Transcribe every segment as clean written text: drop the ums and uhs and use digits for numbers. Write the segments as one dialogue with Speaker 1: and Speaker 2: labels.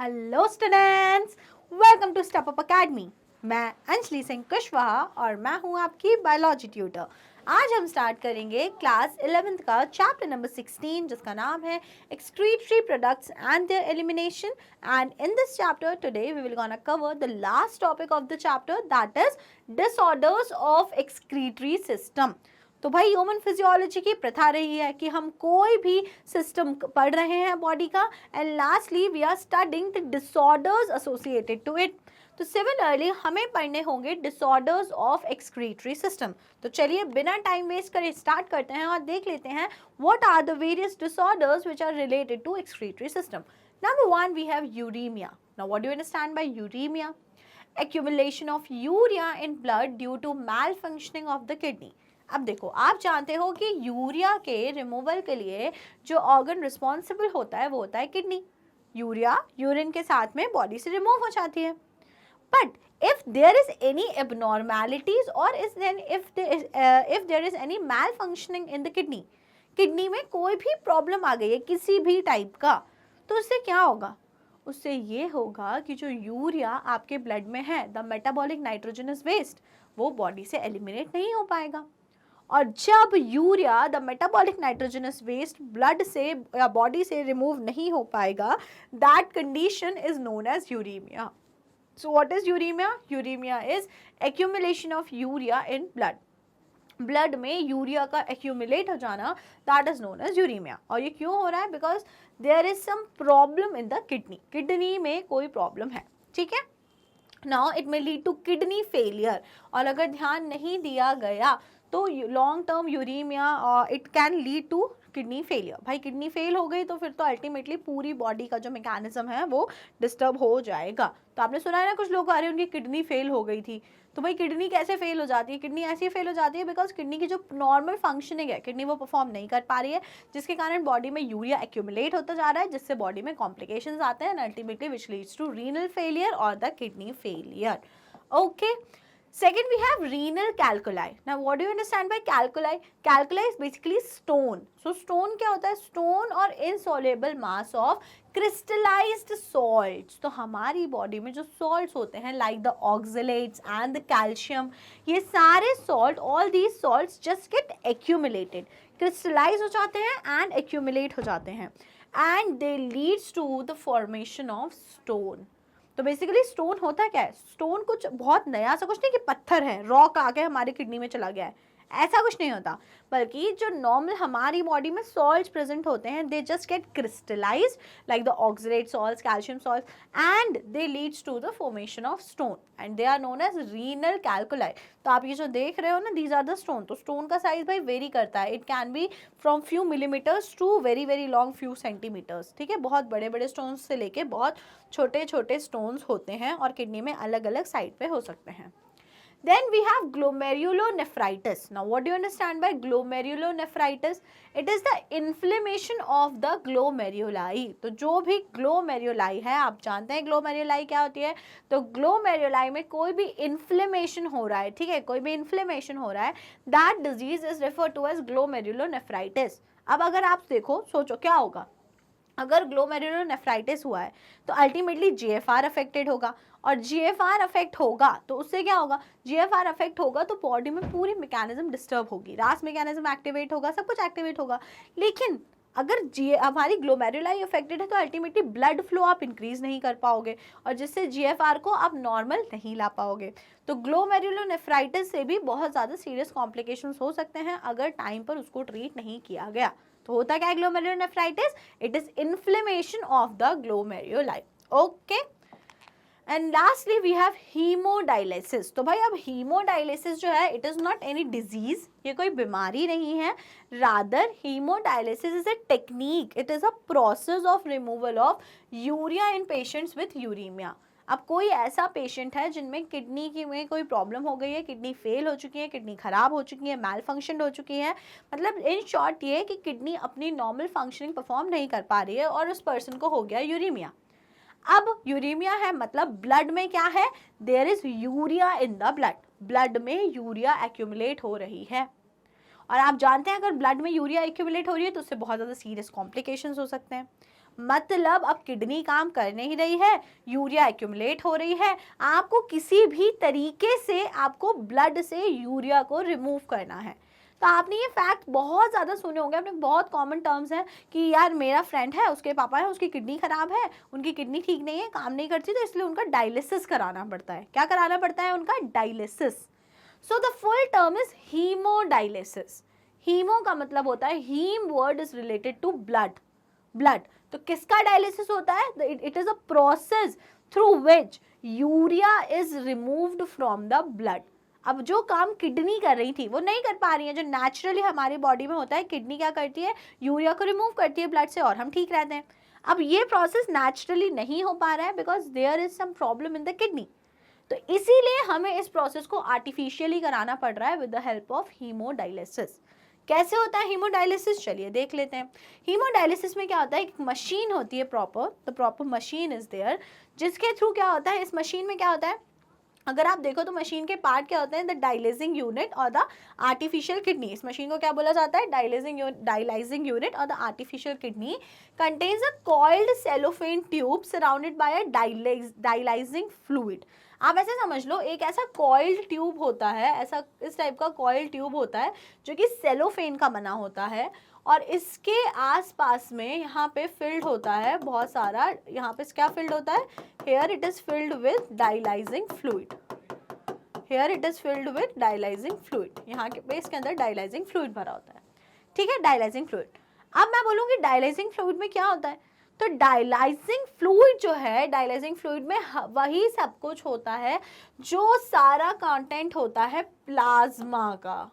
Speaker 1: Hello students, welcome to step up academy. मैं अंजलि सिंह कुशवाहा और मैं हूं आपकी बायोलॉजी ट्यूटर। आज हम स्टार्ट करेंगे क्लास 11th का चैप्टर नंबर 16 जिसका नाम है excretory products and their elimination. And in this chapter today we will gonna cover the last topic of the chapter, that is disorders of excretory system. तो भाई human physiology की प्रथा रही है कि हम कोई भी सिस्टम पढ़ रहे हैं बॉडी का, and lastly we are studying the disorders associated to it. तो सिमिलरली हमें पढ़ने होंगे डिसऑर्डर्स ऑफ एक्सक्रीटरी सिस्टम। तो चलिए बिना टाइम वेस्ट करे स्टार्ट करते हैं और देख लेते हैं what are the various disorders which are related to excretory system. Number 1 we have uremia. Now what do you understand by uremia? Accumulation of urea in blood due to malfunctioning of the kidney। अब देखो, आप जानते हो कि urea के removal के लिए जो ऑर्गन रिस्पॉन्सिबल होता है वो होता है किडनी। यूरिया यूरिन के साथ में बॉडी से रिमूव हो जाती है। But if there is any abnormalities or if there is any malfunctioning in the kidney, kidney में कोई भी प्रॉब्लम आ गई है किसी भी टाइप का, तो उससे क्या होगा? उससे ये होगा कि जो यूरिया आपके ब्लड में है, द मेटाबॉलिक नाइट्रोजनस वेस्ट, वो बॉडी से एलिमिनेट नहीं हो पाएगा। और जब urea the metabolic nitrogenous waste blood से या बॉडी से रिमूव नहीं हो पाएगा, that condition is known as uremia. So what is uremia? Uremia is accumulation of urea in blood. Blood में यूरिया का एक्यूमुलेट हो जाना, that is known as uremia. और ये क्यों हो रहा है? Because there is some problem in the kidney. Kidney में कोई प्रॉब्लम है, ठीक है। Now it may lead to kidney failure, और अगर ध्यान नहीं दिया गया तो long term uremia it can lead to kidney failure. भाई किडनी फेल हो गई तो फिर तो अल्टीमेटली पूरी बॉडी का जो मैकेनिज्म है वो डिस्टर्ब हो जाएगा। तो आपने सुना है ना, कुछ लोग आ रहे हैं उनकी किडनी फेल हो गई थी। तो भाई किडनी कैसे फेल हो जाती है? किडनी ऐसी फेल हो जाती है बिकॉज किडनी की जो नॉर्मल फंक्शनिंग है किडनी वो परफॉर्म नहीं कर पा रही है, जिसके कारण बॉडी में यूरिया एक्यूमुलेट होता जा रहा है, जिससे बॉडी में कॉम्प्लिकेशंस आते हैं, ultimately which leads to renal failure और the kidney failure. Okay, second we have renal calculi. Now what do you understand by calculi? Calculi is basically stone. So stone क्या होता है? stone और insoluble mass of crystallized salts। तो हमारी body में जो salts होते हैं like the oxalates and the calcium, ये सारे salt, all these salts just get accumulated, crystallize हो जाते हैं and accumulate हो जाते हैं, and they leads to the formation of stone। तो बेसिकली स्टोन होता क्या है? स्टोन कुछ बहुत नया सा कुछ नहीं कि पत्थर है, रॉक आके हमारी किडनी में चला गया है, ऐसा कुछ नहीं होता। बल्कि जो नॉर्मल हमारी बॉडी में सॉल्ट्स प्रेजेंट होते हैं, they just get crystallized like the oxalate salts, calcium salts, and they leads to the formation of stone and they are known as renal calculi. तो आप ये जो देख रहे हो ना, दीज आर द स्टोन। तो स्टोन का साइज भाई वेरी करता है, it can be from few millimeters to very very long few centimeters, ठीक है। बहुत बड़े बड़े स्टोन्स से लेके बहुत छोटे छोटे स्टोन्स होते हैं और किडनी में अलग अलग साइड पे हो सकते हैं। Then we have glomerulonephritis. Now what do you understand by glomerulonephritis? It is the inflammation of the glomeruli. तो जो भी glomeruli है, आप जानते हैं glomeruli क्या होती है? तो glomeruli में कोई भी inflammation हो रहा है, ठीक है, कोई भी inflammation हो रहा है, that disease is referred to as glomerulonephritis। अब अगर आप देखो, सोचो क्या होगा अगर ग्लोमेरुलोनेफ्राइटिस हुआ है? तो अल्टीमेटली जीएफआर अफेक्टेड होगा, और जीएफआर अफेक्ट होगा तो उससे क्या होगा? जीएफआर अफेक्ट होगा तो बॉडी में पूरी मैकेनिज्म डिस्टर्ब होगी, रास मैकेनिज्म एक्टिवेट होगा, सब कुछ एक्टिवेट होगा। लेकिन अगर हमारी ग्लोमेरुलाई अफेक्टेड है तो अल्टीमेटली ब्लड फ्लो आप इंक्रीज नहीं कर पाओगे, और जिससे जीएफआर को आप नॉर्मल नहीं ला पाओगे। तो ग्लोमेरुलोनेफ्राइटिस से भी बहुत ज़्यादा सीरियस कॉम्प्लिकेशंस हो सकते हैं अगर टाइम पर उसको ट्रीट नहीं किया गया। तो होता क्या है glomerulonephritis? It is inflammation of the glomeruli. Okay, and lastly we have hemodialysis. तो भाई अब हीमोडायलिसिस जो है, it is not any disease, ये कोई बीमारी नहीं है, rather hemodialysis is a technique, it is a process of removal of urea in patients with uremia. अब कोई ऐसा पेशेंट है जिनमें किडनी की में कोई प्रॉब्लम हो गई है, किडनी फेल हो चुकी है, किडनी खराब हो चुकी है, मैल फंक्शन हो चुकी है, मतलब इन शॉर्ट ये कि किडनी अपनी नॉर्मल फंक्शनिंग परफॉर्म नहीं कर पा रही है और उस पर्सन को हो गया यूरेमिया। अब यूरेमिया है मतलब ब्लड में क्या है? There is urea in the blood, blood में यूरिया एक्यूमुलेट हो रही है। और आप जानते हैं अगर ब्लड में यूरिया एक्यूमुलेट हो रही है तो उससे बहुत ज़्यादा सीरियस कॉम्प्लिकेशंस हो सकते हैं। मतलब अब किडनी काम कर नहीं रही है, यूरिया एक्यूमुलेट हो रही है, आपको किसी भी तरीके से आपको ब्लड से यूरिया को रिमूव करना है। तो आपने ये फैक्ट बहुत ज़्यादा सुने होंगे, आपने बहुत कॉमन टर्म्स हैं कि यार मेरा फ्रेंड है, उसके पापा है, उसकी किडनी खराब है, उनकी किडनी ठीक नहीं है, काम नहीं करती, तो इसलिए उनका डायलिसिस कराना पड़ता है। क्या कराना पड़ता है? उनका dialysis. So the full term is hemodialysis. Hemo का मतलब होता है, heme word is related to blood, blood. तो किसका डायलिसिस होता है? It is a process through which urea is removed from the blood. अब जो काम किडनी कर रही थी वो नहीं कर पा रही है, जो नेचुरली हमारी बॉडी में होता है, किडनी क्या करती है? यूरिया को रिमूव करती है ब्लड से और हम ठीक रहते हैं। अब ये प्रोसेस नेचुरली नहीं हो पा रहा है because there is some problem in the kidney, तो इसीलिए हमें इस प्रोसेस को आर्टिफिशियली कराना पड़ रहा है with the help of haemodialysis. कैसे होता है हीमोडायलिसिस? चलिए देख लेते हैं। हीमोडायलिसिस में क्या होता है, एक मशीन होती है proper, the proper machine is there, जिसके थ्रू क्या होता है, इस मशीन में क्या होता है, अगर आप देखो तो मशीन के पार्ट क्या होते हैं, द डायलिसिंग यूनिट और द आर्टिफिशियल किडनी। इस मशीन को क्या बोला जाता है? डायलाइजिंग यूनिट और the artificial kidney contains a coiled cellophane tube surrounded bye a dialysing fluid. आप ऐसे समझ लो, एक ऐसा कॉइल्ड ट्यूब होता है, ऐसा इस टाइप का कॉइल्ड ट्यूब होता है जो कि सेलोफेन का बना होता है, और इसके आसपास में यहाँ पे फिल्ड होता है बहुत सारा, यहाँ पे क्या फिल्ड होता है? Here it is filled with dialyzing fluid, here it is filled with dialyzing fluid, यहाँ के बेस के अंदर डायलाइजिंग फ्लूइड भरा होता है, ठीक है, डायलाइजिंग फ्लूइड। अब मैं बोलूँगी डायलाइजिंग फ्लूइड में क्या होता है, तो डायलाइजिंग फ्लूइड जो है, डायलाइजिंग फ्लूइड में वही सब कुछ होता है जो सारा कंटेंट होता है प्लाज्मा का,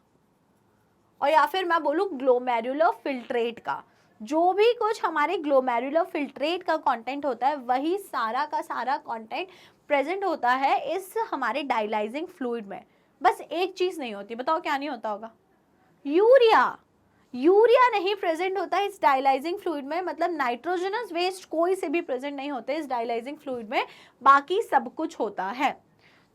Speaker 1: और या फिर मैं बोलूँ ग्लोमेरुलर फिल्ट्रेट का। जो भी कुछ हमारे ग्लोमेरुलर फिल्ट्रेट का कंटेंट होता है वही सारा का सारा कंटेंट प्रेजेंट होता है इस हमारे डायलाइजिंग फ्लूइड में। बस एक चीज़ नहीं होती, बताओ क्या नहीं होता होगा? यूरिया। यूरिया नहीं प्रेजेंट होता है इस डायलाइजिंग फ्लूइड में, मतलब नाइट्रोजनस वेस्ट कोई से भी प्रेजेंट नहीं होते इस डायलाइजिंग फ्लूइड में, बाकी सब कुछ होता है।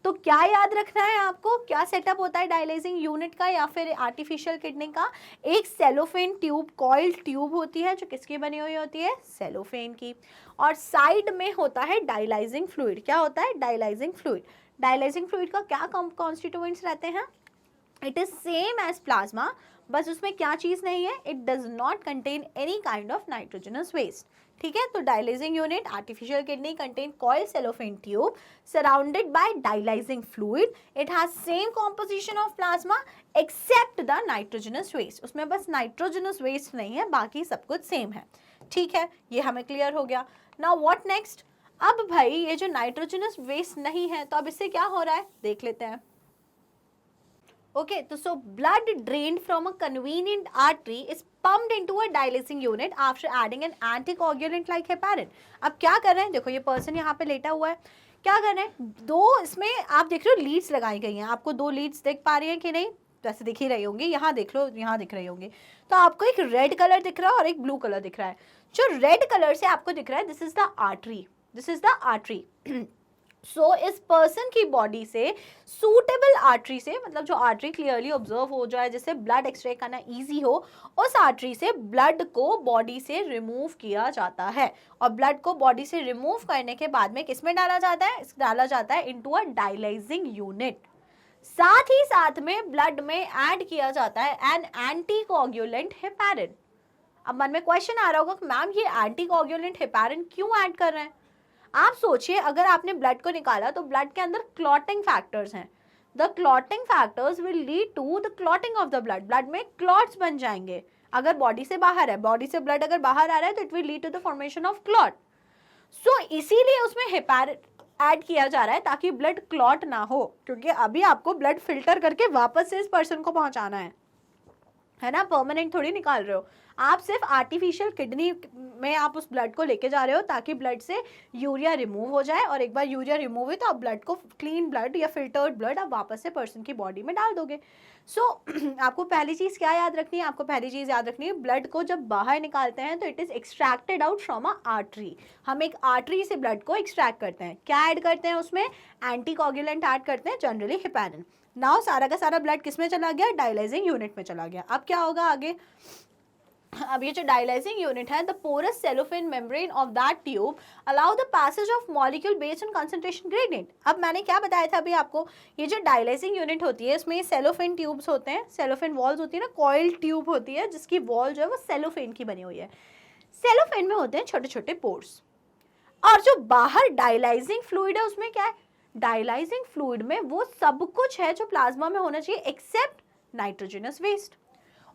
Speaker 1: तो क्या याद रखना है आपको, क्या सेटअप होता है डायलाइजिंग यूनिट का या फिर आर्टिफिशियल किडनी का? एक सेलोफेन ट्यूब, कॉइल्ड ट्यूब होती है जो किसकी बनी हुई होती है? सेलोफेन की, और साइड में होता है डायलाइजिंग फ्लूइड। क्या होता है? Dialysing fluid. डायलाइजिंग फ्लूइड का क्या कॉन्स्टिट्यूएंट्स रहते हैं? It is same as plasma, बस उसमें क्या चीज नहीं है? It does not contain any kind of nitrogenous waste, ठीक है। तो dialyzing unit, artificial kidney contain coil cellophane tube surrounded by dialyzing fluid, it has same composition of plasma except the nitrogenous waste. उसमें बस nitrogenous waste नहीं है, बाकी सब कुछ सेम है, ठीक है। ये हमें क्लियर हो गया। Now what next? अब भाई ये जो नाइट्रोजनस वेस्ट नहीं है, तो अब इससे क्या हो रहा है देख लेते हैं। Okay, so blood drained from a convenient artery is pumped into a dialysing unit after adding an anticoagulant like heparin. अब क्या कर रहे हैं? देखो ये पर्सन यहाँ पे लेटा हुआ है, क्या कर रहे हैं? दो इसमें आप देख रहे हो लीड्स लगाई गई हैं, आपको दो लीड्स देख पा रही हैं कि नहीं? वैसे दिख ही रही होंगी, यहाँ देख लो, यहाँ दिख रही होंगी। तो आपको एक रेड कलर दिख रहा है और एक ब्लू कलर दिख रहा है। जो रेड कलर से आपको दिख रहा है, this is the artery, this is the artery. So इस पर्सन की बॉडी से सूटेबल आर्टरी से, मतलब जो आर्टरी क्लियरली ऑब्जर्व हो जाए, जिससे ब्लड एक्सट्रैक्ट करना इजी हो, उस आर्टरी से ब्लड को बॉडी से रिमूव किया जाता है। और ब्लड को बॉडी से रिमूव करने के बाद में किस में डाला जाता है? डाला जाता है इनटू अ डायलाइजिंग यूनिट। साथ ही साथ में ब्लड में ऐड किया जाता है एन एंटीकोगुलेंट हेपारिन। अब मन में क्वेश्चन आ रहा होगा कि मैम ये एंटीकोगुलेंट हेपारिन क्यों ऐड कर रहे हैं? आप सोचिए, अगर आपने ब्लड को निकाला तो ब्लड के अंदर क्लॉटिंग फैक्टर्स हैं। The clotting factors will lead to the clotting of the blood, blood में क्लॉट्स बन जाएंगे। अगर बॉडी से बाहर है, बॉडी से ब्लड अगर बाहर आ रहा है तो it will lead to the formation of clot. So इसीलिए उसमें हेपारिन ऐड किया जा रहा है ताकि ब्लड क्लॉट ना हो, क्योंकि अभी आपको ब्लड फिल्टर करके वापस से इस पर्सन को पहुंचाना है ना, परमानेंट थोड़ी निकाल रहे हो आप। सिर्फ आर्टिफिशियल किडनी में आप उस ब्लड को लेके जा रहे हो ताकि ब्लड से यूरिया रिमूव हो जाए, और एक बार यूरिया रिमूव हुई तो आप ब्लड को, क्लीन ब्लड या फिल्टर्ड ब्लड आप वापस से पर्सन की बॉडी में डाल दोगे। सो आपको पहली चीज़ क्या याद रखनी है? आपको पहली चीज़ याद रखनी है, ब्लड को जब बाहर निकालते हैं तो it is extracted out from a artery. हम एक आर्टरी से ब्लड को एक्सट्रैक्ट करते हैं। क्या ऐड करते हैं उसमें? एंटीकोगुलेंट ऐड करते हैं, जनरली हेपारिन। नाउ सारा का सारा ब्लड किस में चला गया? डायलाइजिंग यूनिट में चला गया। अब क्या होगा आगे? अब ये जो डायलाइजिंग यूनिट है, the porous cellophane membrane of that tube allow the passage of molecule based on concentration gradient. अब मैंने क्या बताया था अभी आपको, ये जो डायलाइजिंग यूनिट होती है इसमें सेलोफेन ट्यूब्स होते हैं, सेलोफेन वॉल्स होती है ना, कॉइल ट्यूब होती है जिसकी वॉल जो है वो सेलोफेन की बनी हुई है। सेलोफेन में होते हैं छोटे छोटे पोर्स, और जो बाहर डायलाइजिंग फ्लूइड है उसमें क्या है, डायलाइजिंग फ्लूइड में वो सब कुछ है जो प्लाज्मा में होना चाहिए एक्सेप्ट नाइट्रोजनस वेस्ट।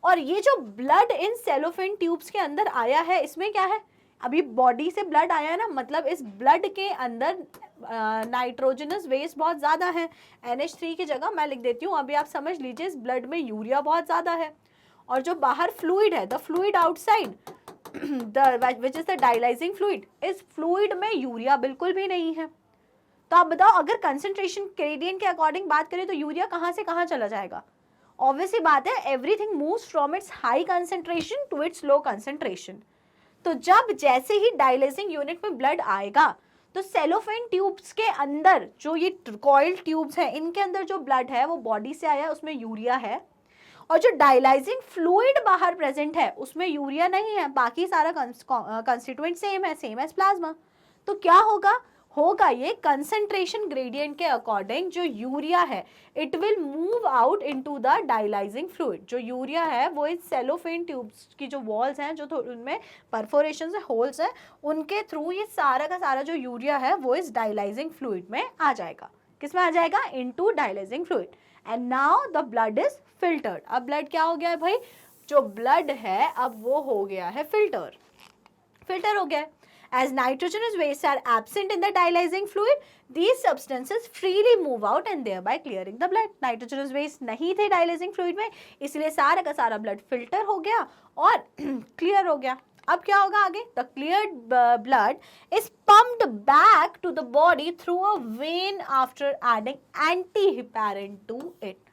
Speaker 1: और ये जो ब्लड इन सेलोफेन ट्यूब्स के अंदर आया है, इसमें क्या है, अभी बॉडी से ब्लड आया है ना, मतलब इस ब्लड के अंदर नाइट्रोजनस वेस्ट बहुत ज़्यादा है। NH3 की जगह मैं लिख देती हूँ, अभी आप समझ लीजिए इस ब्लड में यूरिया बहुत ज़्यादा है। और जो बाहर फ्लूइड है, the fluid outside which is the dialysing fluid, इस फ्लूइड में यूरिया बिल्कुल भी नहीं है। तो आप बताओ, अगर कंसंट्रेशन ग्रेडियंट के अकॉर्डिंग बात करें तो यूरिया कहाँ से कहाँ चला जाएगा? ऑब्वियसली बात है, everything moves from its high concentration to its low concentration. तो जब जैसे ही डायलाइजिंग यूनिट में ब्लड आएगा तो सेलोफेन ट्यूब्स के अंदर जो ये कॉइल ट्यूब्स हैं, इनके अंदर जो ब्लड है वो बॉडी से आया है, उसमें यूरिया है। और जो डायलाइजिंग फ्लूइड बाहर प्रेजेंट है उसमें यूरिया नहीं है, बाकी सारा कंस्टिट्यूएंट सेम है, सेम एज प्लाज्मा। तो क्या होगा, होगा ये कंसंट्रेशन ग्रेडियंट के अकॉर्डिंग जो यूरिया है it will move out into the dialysing fluid. जो यूरिया है वो इस सेलोफेन ट्यूब्स की जो वॉल्स हैं, जो उनमें परफोरेशन है, होल्स हैं, उनके थ्रू ये सारा का सारा जो यूरिया है वो इस डायलाइजिंग फ्लूइड में आ जाएगा। किस में आ जाएगा? Into dialysing fluid. And now the blood is filtered. अब ब्लड क्या हो गया है भाई, जो ब्लड है अब वो हो गया है फिल्टर, फिल्टर हो गया है। As nitrogenous wastes are absent in the dialyzing fluid, these substances freely move out and thereby clearing the blood. Nitrogenous waste नहीं थे dialyzing fluid में, इसलिए सारा का सारा blood filter हो गया और clear हो गया। अब क्या होगा आगे? The cleared blood is pumped back to the body through a vein after adding antiheparin to it.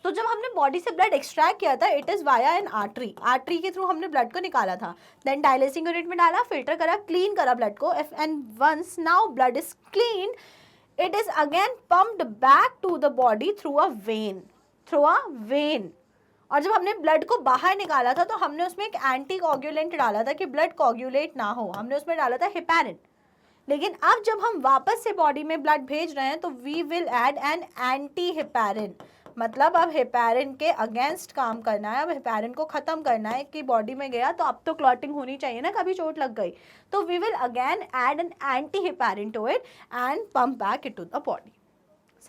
Speaker 1: तो जब हमने बॉडी से ब्लड एक्सट्रैक्ट किया था, it is via N artery, artery के थ्रू हमने ब्लड को निकाला था, देन डायलिसिंग यूनिट में डाला, फिल्टर करा, क्लीन करा ब्लड को, and once now blood is clean, it is again pumped back to the body through a vein, through a vein. और जब हमने ब्लड को बाहर निकाला था तो हमने उसमें एक एंटी कोगुलेंट डाला था कि ब्लड कोगुलेट ना हो, हमने उसमें डाला था हेपेरिन। लेकिन अब जब हम वापस से बॉडी में ब्लड भेज रहे हैं तो we will add an anti heparin, मतलब अब हेपेरिन के अगेंस्ट काम करना है, अब हेपेरिन को खत्म करना है कि बॉडी में गया तो अब तो क्लॉटिंग होनी चाहिए ना, कभी चोट लग गई, तो we will again add an anti heparin to it and pump back it to the body.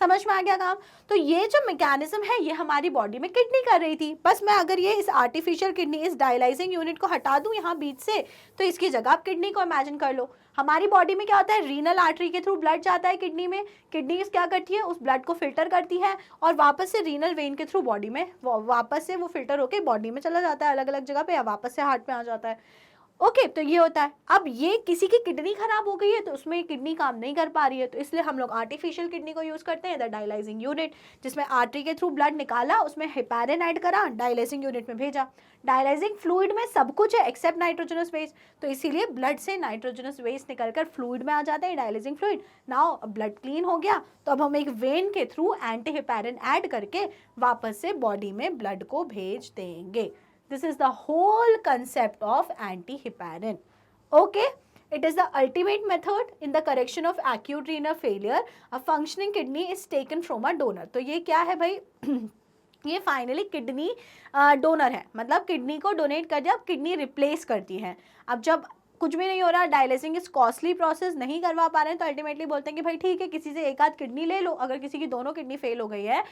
Speaker 1: समझ में आ गया काम? तो ये जो मैकेनिज्म है ये हमारी बॉडी में किडनी कर रही थी। बस मैं अगर ये इस आर्टिफिशियल किडनी, इस डायलाइजिंग यूनिट को हटा दूं यहाँ बीच से, तो इसकी जगह आप किडनी को इमेजिन कर लो। हमारी बॉडी में क्या होता है, रीनल आर्टरी के थ्रू ब्लड जाता है किडनी में, किडनी क्या करती है, उस ब्लड को फिल्टर करती है और वापस से रीनल वेन के थ्रू बॉडी में वापस से वो फिल्टर होकर बॉडी में चला जाता है अलग अलग जगह पे, या वापस से हार्ट में आ जाता है। ओके तो ये होता है। अब ये किसी की किडनी खराब हो गई है तो उसमें किडनी काम नहीं कर पा रही है, तो इसलिए हम लोग आर्टिफिशियल किडनी को यूज करते हैं, द डायलाइजिंग यूनिट, जिसमें आर्टरी के थ्रू ब्लड निकाला, उसमें हेपेरिन ऐड करा, डायलाइजिंग यूनिट में भेजा। डायलाइजिंग फ्लूइड में सब कुछ है एक्सेप्ट नाइट्रोजनस वेस्ट, तो इसीलिए ब्लड से नाइट्रोजनस वेस्ट निकलकर फ्लूइड में आ जाता है, dialysing fluid. Now blood clean हो गया तो अब हम एक वेन के थ्रू एंटी हेपेरिन ऐड करके वापस से बॉडी में ब्लड को भेज देंगे। This is the whole concept of antiheparin. Okay, it is the ultimate method in the correction of acute renal failure. A functioning kidney is taken from a donor. तो ये क्या है भाई? ये फाइनली किडनी डोनर है, मतलब kidney को donate कर दिया, अब किडनी रिप्लेस करती है। अब जब कुछ भी नहीं हो रहा, डायलिसिंग इस कॉस्टली प्रोसेस नहीं करवा पा रहे हैं, तो अल्टीमेटली बोलते हैं कि भाई ठीक है किसी से एक आध किडनी ले लो। अगर किसी की दोनों किडनी फेल हो गई है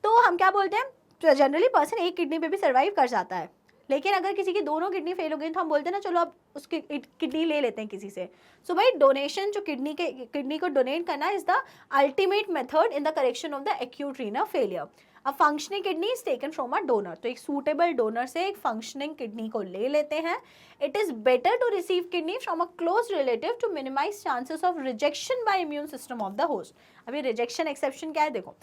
Speaker 1: तो हम क्या बोलते हैं, तो जनरली पर्सन एक किडनी पे भी सर्वाइव कर जाता है, लेकिन अगर किसी की दोनों किडनी फेल हो गई तो हम बोलते हैं ना चलो अब उसकी किडनी ले लेते हैं किसी से। सो भाई डोनेशन, जो किडनी को डोनेट करना is the ultimate method in the correction of the acute renal failure. A functioning kidney is taken from a donor, तो एक सूटेबल डोनर से एक फंक्शनिंग किडनी को ले लेते हैं। It is better to receive kidney from a close relative to minimize chances of rejection by immune system of the host. अभी rejection exception क्या है देखो,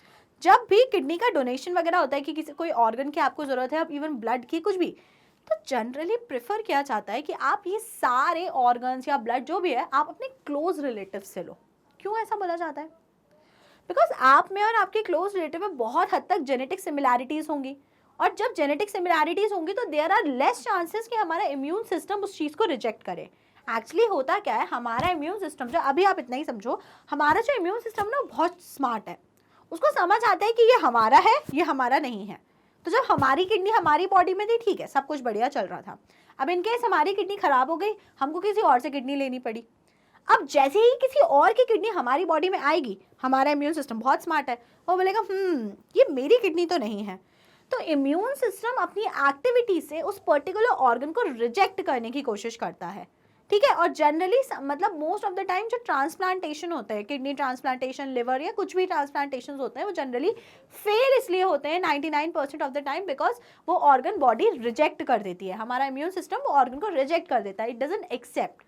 Speaker 1: जब भी किडनी का डोनेशन वगैरह होता है कि किसी कोई ऑर्गन की आपको जरूरत है, अब इवन ब्लड की कुछ भी, तो जनरली प्रेफर किया जाता है कि आप ये सारे ऑर्गन्स या ब्लड जो भी है आप अपने क्लोज रिलेटिव से लो। क्यों ऐसा बोला जाता है? बिकॉज आप में और आपके क्लोज रिलेटिव में बहुत हद तक जेनेटिक सिमिलैरिटीज होंगी, और जब जेनेटिक सिमिलैरिटीज होंगी तो देयर आर लेस चांसेस कि हमारा इम्यून सिस्टम उस चीज़ को रिजेक्ट करे। एक्चुअली होता क्या है, हमारा इम्यून सिस्टम जो, अभी आप इतना ही समझो, हमारा जो इम्यून सिस्टम ना बहुत स्मार्ट है, उसको समझ आता है कि ये हमारा है, ये हमारा नहीं है। तो जब हमारी किडनी हमारी बॉडी में थी, ठीक है, सब कुछ बढ़िया चल रहा था। अब इनकेस हमारी किडनी खराब हो गई, हमको किसी और से किडनी लेनी पड़ी। अब जैसे ही किसी और की किडनी हमारी बॉडी में आएगी, हमारा इम्यून सिस्टम बहुत स्मार्ट है, वो बोलेगा ये मेरी किडनी तो नहीं है। तो इम्यून सिस्टम अपनी एक्टिविटी से उस पर्टिकुलर ऑर्गन को रिजेक्ट करने की कोशिश करता है, ठीक है। और जनरली मतलब मोस्ट ऑफ द टाइम जो ट्रांसप्लांटेशन होते हैं, किडनी ट्रांसप्लांटेशन, लिवर या कुछ भी ट्रांसप्लांटेशन होते हैं, वो जनरली फेल इसलिए होते हैं 99% ऑफ द टाइम, बिकॉज वो ऑर्गन बॉडी रिजेक्ट कर देती है, हमारा इम्यून सिस्टम वो ऑर्गन को रिजेक्ट कर देता है, इट डजंट एक्सेप्ट।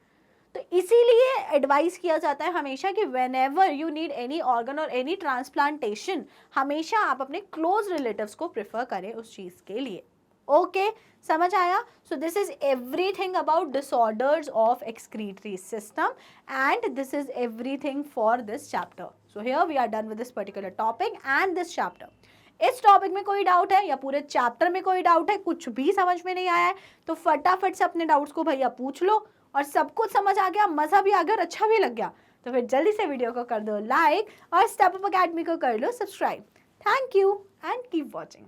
Speaker 1: तो इसीलिए एडवाइस किया जाता है हमेशा कि whenever you need any organ और एनी ट्रांसप्लांटेशन, हमेशा आप अपने क्लोज रिलेटिव्स को प्रेफर करें उस चीज़ के लिए। ओके, समझ आया? So this is everything about disorders of excretory system and this is everything for this chapter. So here we are done with this particular topic and this chapter. इस topic में कोई doubt है या पूरे chapter में कोई doubt है, कुछ भी समझ में नहीं आया है, तो फटाफट से अपने डाउट्स को भैया पूछ लो। और सब कुछ समझ आ गया, मज़ा भी आ गया और अच्छा भी लग गया, तो फिर जल्दी से वीडियो को कर दो लाइक और स्टेप अप अकेडमी को कर लो subscribe. Thank you and keep watching.